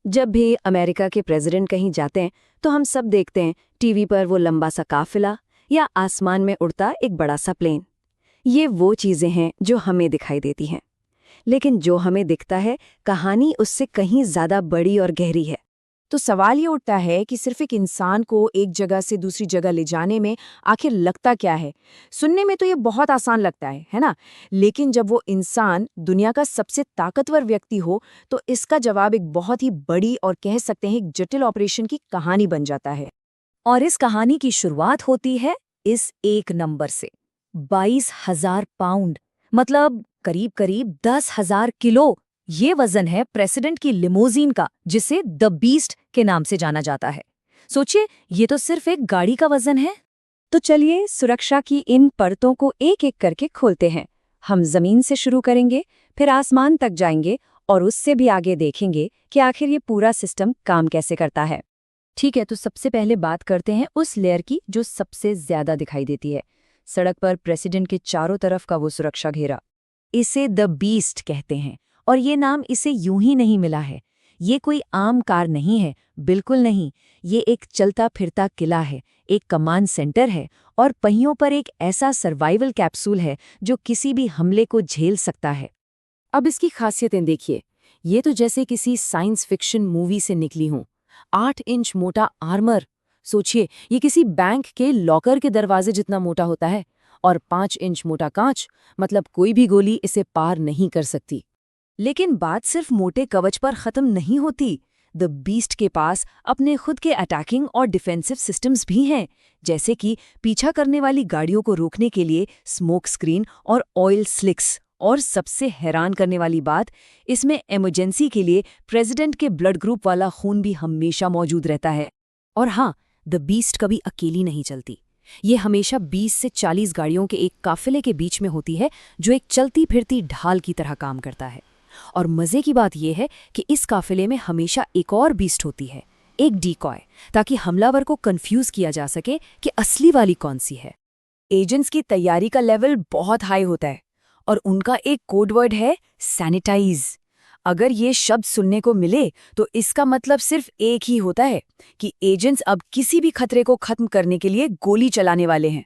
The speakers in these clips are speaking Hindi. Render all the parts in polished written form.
जब भी अमेरिका के प्रेसिडेंट कहीं जाते हैं तो हम सब देखते हैं टीवी पर वो लंबा सा काफिला या आसमान में उड़ता एक बड़ा सा प्लेन। ये वो चीजें हैं जो हमें दिखाई देती हैं, लेकिन जो हमें दिखता है कहानी उससे कहीं ज्यादा बड़ी और गहरी है। तो सवाल ये उठता है कि सिर्फ एक इंसान को एक जगह से दूसरी जगह ले जाने में आखिर लगता क्या है। सुनने में तो ये बहुत आसान लगता है ना? लेकिन जब वो इंसान दुनिया का सबसे ताकतवर व्यक्ति हो तो इसका जवाब एक बहुत ही बड़ी और कह सकते हैं एक जटिल ऑपरेशन की कहानी बन जाता है। और इस कहानी की शुरुआत होती है इस एक नंबर से। 22,000 पाउंड, मतलब करीब करीब 10,000 किलो। ये वजन है प्रेसिडेंट की लिमोजीन का, जिसे द बीस्ट के नाम से जाना जाता है। सोचिए, ये तो सिर्फ एक गाड़ी का वजन है। तो चलिए सुरक्षा की इन परतों को एक एक करके खोलते हैं। हम जमीन से शुरू करेंगे, फिर आसमान तक जाएंगे और उससे भी आगे देखेंगे कि आखिर ये पूरा सिस्टम काम कैसे करता है। ठीक है, तो सबसे पहले बात करते हैं उस लेयर की जो सबसे ज्यादा दिखाई देती है। सड़क पर प्रेसिडेंट के चारों तरफ का वो सुरक्षा घेरा, इसे द बीस्ट कहते हैं। और ये नाम इसे यूं ही नहीं मिला है। ये कोई आम कार नहीं है, बिल्कुल नहीं। ये एक चलता फिरता किला है, एक कमांड सेंटर है और पहियों पर एक ऐसा सर्वाइवल कैप्सूल है जो किसी भी हमले को झेल सकता है। अब इसकी खासियतें देखिए। ये तो जैसे किसी साइंस फिक्शन मूवी से निकली हों। 8 इंच मोटा आर्मर। सोचिए, ये किसी बैंक के लॉकर के दरवाजे जितना मोटा होता है। और 5 इंच मोटा कांच, मतलब कोई भी गोली इसे पार नहीं कर सकती। लेकिन बात सिर्फ मोटे कवच पर खत्म नहीं होती। द बीस्ट के पास अपने खुद के अटैकिंग और डिफेंसिव सिस्टम्स भी हैं, जैसे कि पीछा करने वाली गाड़ियों को रोकने के लिए स्मोक स्क्रीन और ऑयल स्लिक्स। और सबसे हैरान करने वाली बात, इसमें इमरजेंसी के लिए प्रेसिडेंट के ब्लड ग्रुप वाला खून भी हमेशा मौजूद रहता है। और हाँ, द बीस्ट कभी अकेली नहीं चलती। ये हमेशा 20 से 40 गाड़ियों के एक काफिले के बीच में होती है, जो एक चलती फिरती ढाल की तरह काम करता है। और मजे की बात यह है कि इस काफिले में हमेशा एक और बीस्ट होती है, एक डीकॉय, ताकि हमलावर को कंफ्यूज किया जा सके कि असली वाली कौन सी है। एजेंट्स की तैयारी का लेवल बहुत हाई होता है और उनका एक कोड वर्ड है सैनिटाइज। अगर ये शब्द सुनने को मिले तो इसका मतलब सिर्फ एक ही होता है कि एजेंट्स अब किसी भी खतरे को खत्म करने के लिए गोली चलाने वाले हैं।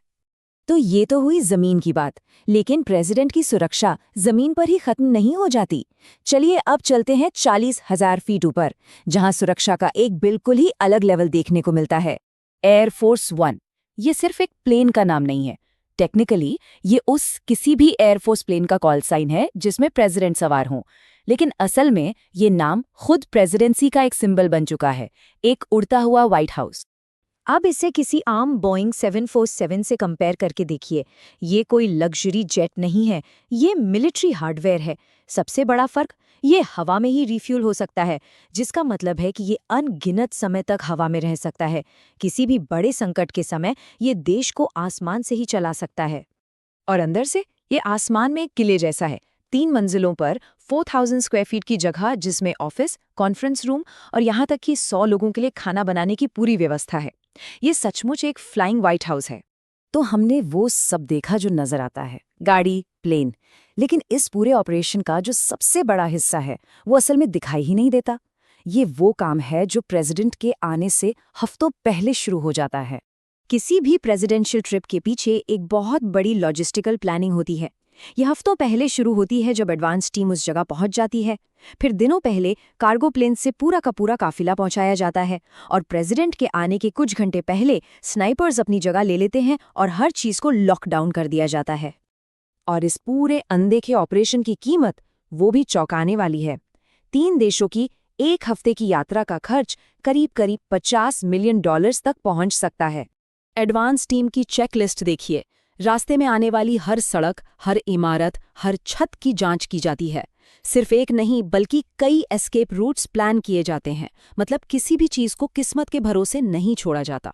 तो ये तो हुई जमीन की बात, लेकिन प्रेसिडेंट की सुरक्षा जमीन पर ही खत्म नहीं हो जाती। चलिए अब चलते हैं 40,000 फीट ऊपर, जहां सुरक्षा का एक बिल्कुल ही अलग लेवल देखने को मिलता है। एयरफोर्स 1। ये सिर्फ एक प्लेन का नाम नहीं है। टेक्निकली ये उस किसी भी एयरफोर्स प्लेन का कॉल साइन है जिसमें प्रेसिडेंट सवार हों, लेकिन असल में ये नाम खुद प्रेसिडेंसी का एक सिंबल बन चुका है, एक उड़ता हुआ व्हाइट हाउस। अब इसे किसी आम बोइंग 747 से कंपेयर करके देखिए। ये कोई लग्जरी जेट नहीं है, ये मिलिट्री हार्डवेयर है। सबसे बड़ा फर्क, ये हवा में ही रिफ्यूल हो सकता है, जिसका मतलब है कि ये अनगिनत समय तक हवा में रह सकता है। किसी भी बड़े संकट के समय ये देश को आसमान से ही चला सकता है। और अंदर से ये आसमान में एक किले जैसा है। 3 मंजिलों पर 4,000 स्क्वायर फीट की जगह, जिसमें ऑफिस, कॉन्फ्रेंस रूम और यहाँ तक कि 100 लोगों के लिए खाना बनाने की पूरी व्यवस्था है। ये सचमुच एक फ्लाइंग व्हाइट हाउस है। तो हमने वो सब देखा जो नजर आता है, गाड़ी, प्लेन। लेकिन इस पूरे ऑपरेशन का जो सबसे बड़ा हिस्सा है वो असल में दिखाई ही नहीं देता। ये वो काम है जो प्रेसिडेंट के आने से हफ्तों पहले शुरू हो जाता है। किसी भी प्रेसिडेंशियल ट्रिप के पीछे एक बहुत बड़ी लॉजिस्टिकल प्लानिंग होती है। यह हफ्तों पहले शुरू होती है जब एडवांस टीम उस जगह पहुंच जाती है। फिर दिनों पहले कार्गो प्लेन से पूरा का पूरा काफिला पहुंचाया जाता है और प्रेसिडेंट के आने के कुछ घंटे पहले स्नाइपर्स अपनी जगह ले लेते हैं और हर चीज को लॉकडाउन कर दिया जाता है। और इस पूरे अनदेखे ऑपरेशन की कीमत वो भी चौंकाने वाली है। 3 देशों की एक हफ्ते की यात्रा का खर्च करीब 50 मिलियन डॉलर्स तक पहुंच सकता है। एडवांस टीम की चेकलिस्ट देखिए। रास्ते में आने वाली हर सड़क, हर इमारत, हर छत की जांच की जाती है। सिर्फ एक नहीं बल्कि कई एस्केप रूट्स प्लान किए जाते हैं। मतलब किसी भी चीज को किस्मत के भरोसे नहीं छोड़ा जाता।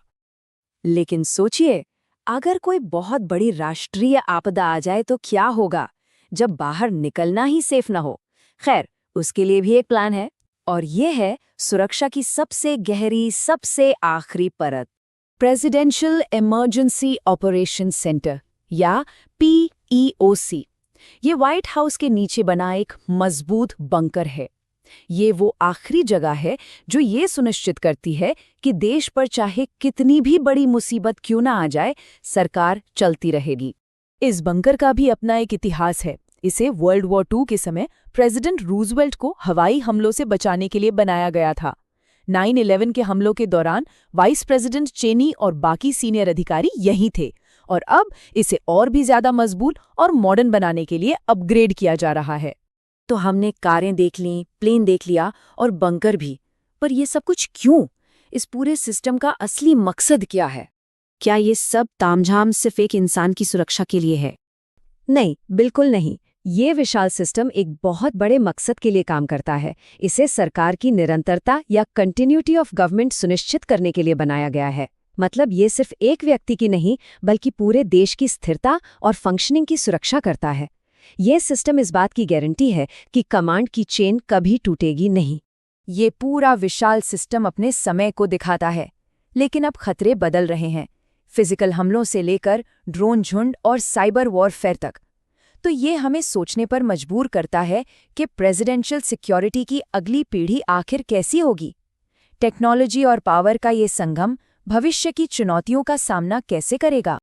लेकिन सोचिए, अगर कोई बहुत बड़ी राष्ट्रीय आपदा आ जाए तो क्या होगा, जब बाहर निकलना ही सेफ ना हो। खैर, उसके लिए भी एक प्लान है, और ये है सुरक्षा की सबसे गहरी, सबसे आखिरी परत, प्रेसिडेंशियल इमरजेंसी ऑपरेशन सेंटर या PEOC। ये व्हाइट हाउस के नीचे बना एक मजबूत बंकर है। ये वो आखिरी जगह है जो ये सुनिश्चित करती है कि देश पर चाहे कितनी भी बड़ी मुसीबत क्यों ना आ जाए, सरकार चलती रहेगी। इस बंकर का भी अपना एक इतिहास है। इसे वर्ल्ड वॉर II के समय प्रेसिडेंट रूजवेल्ट को हवाई हमलों से बचाने के लिए बनाया गया था। 9/11 के हमलों के दौरान वाइस प्रेसिडेंट चेनी और बाकी सीनियर अधिकारी यहीं थे, और अब इसे और भी ज्यादा मजबूत और मॉडर्न बनाने के लिए अपग्रेड किया जा रहा है। तो हमने कारें देख लीं, प्लेन देख लिया और बंकर भी, पर ये सब कुछ क्यों? इस पूरे सिस्टम का असली मकसद क्या है? क्या ये सब तामझाम सिर्फ एक इंसान की सुरक्षा के लिए है? नहीं, बिल्कुल नहीं। ये विशाल सिस्टम एक बहुत बड़े मकसद के लिए काम करता है। इसे सरकार की निरंतरता या कंटिन्यूटी ऑफ गवर्नमेंट सुनिश्चित करने के लिए बनाया गया है। मतलब ये सिर्फ एक व्यक्ति की नहीं, बल्कि पूरे देश की स्थिरता और फंक्शनिंग की सुरक्षा करता है। ये सिस्टम इस बात की गारंटी है कि कमांड की चेन कभी टूटेगी नहीं। ये पूरा विशाल सिस्टम अपने समय को दिखाता है, लेकिन अब खतरे बदल रहे हैं, फिजिकल हमलों से लेकर ड्रोन झुंड और साइबर वॉरफेयर तक। तो ये हमें सोचने पर मजबूर करता है कि प्रेसिडेंशियल सिक्योरिटी की अगली पीढ़ी आखिर कैसी होगी। टेक्नोलॉजी और पावर का ये संगम भविष्य की चुनौतियों का सामना कैसे करेगा?